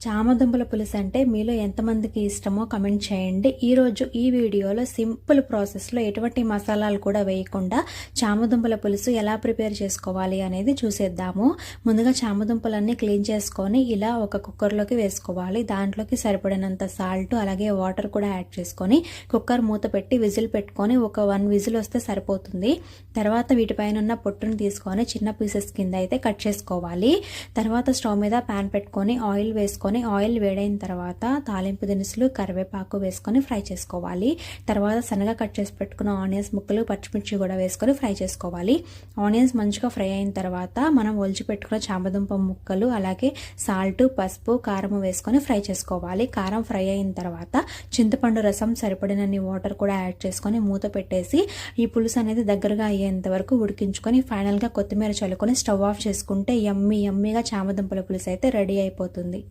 చామదుంపల పులుసు అంటే మీలో ఎంతమందికి ఇష్టమో కమెంట్ చేయండి. ఈరోజు ఈ వీడియోలో సింపుల్ ప్రాసెస్లో ఎటువంటి మసాలాలు కూడా వేయకుండా చామదుంపల పులుసు ఎలా ప్రిపేర్ చేసుకోవాలి అనేది చూసేద్దాము. ముందుగా చామదుంపలన్నీ క్లీన్ చేసుకొని ఇలా ఒక కుక్కర్లోకి వేసుకోవాలి. దాంట్లోకి సరిపడినంత సాల్ట్ అలాగే వాటర్ కూడా యాడ్ చేసుకొని కుక్కర్ మూత పెట్టి విజిల్ పెట్టుకొని ఒక 1 విజిల్ వస్తే సరిపోతుంది. తర్వాత వీటిపైన ఉన్న పొట్టును తీసుకొని చిన్న పీసెస్ కింద అయితే కట్ చేసుకోవాలి. తర్వాత స్టవ్ మీద ప్యాన్ పెట్టుకొని ఆయిల్ వేసుకొని ఆయిల్ వేడైన తర్వాత తాలింపు దినుసులు కరివేపాకు వేసుకొని ఫ్రై చేసుకోవాలి. తర్వాత సన్నగా కట్ చేసి పెట్టుకున్న ఆనియన్స్ ముక్కలు పచ్చిమిర్చి కూడా వేసుకొని ఫ్రై చేసుకోవాలి. ఆనియన్స్ మంచిగా ఫ్రై అయిన తర్వాత మనం ఒలిచి పెట్టుకున్న చామదుంప ముక్కలు అలాగే సాల్ట్ పసుపు కారం వేసుకొని ఫ్రై చేసుకోవాలి. కారం ఫ్రై అయిన తర్వాత చింతపండు రసం సరిపడినన్ని వాటర్ కూడా యాడ్ చేసుకొని మూత పెట్టేసి ఈ పులుసు అనేది దగ్గరగా అయ్యేంత వరకు ఉడికించుకొని ఫైనల్గా కొత్తిమీర చల్లుకొని స్టవ్ ఆఫ్ చేసుకుంటే యమ్మీగా చామదుంపల పులుసు అయితే రెడీ అయిపోతుంది.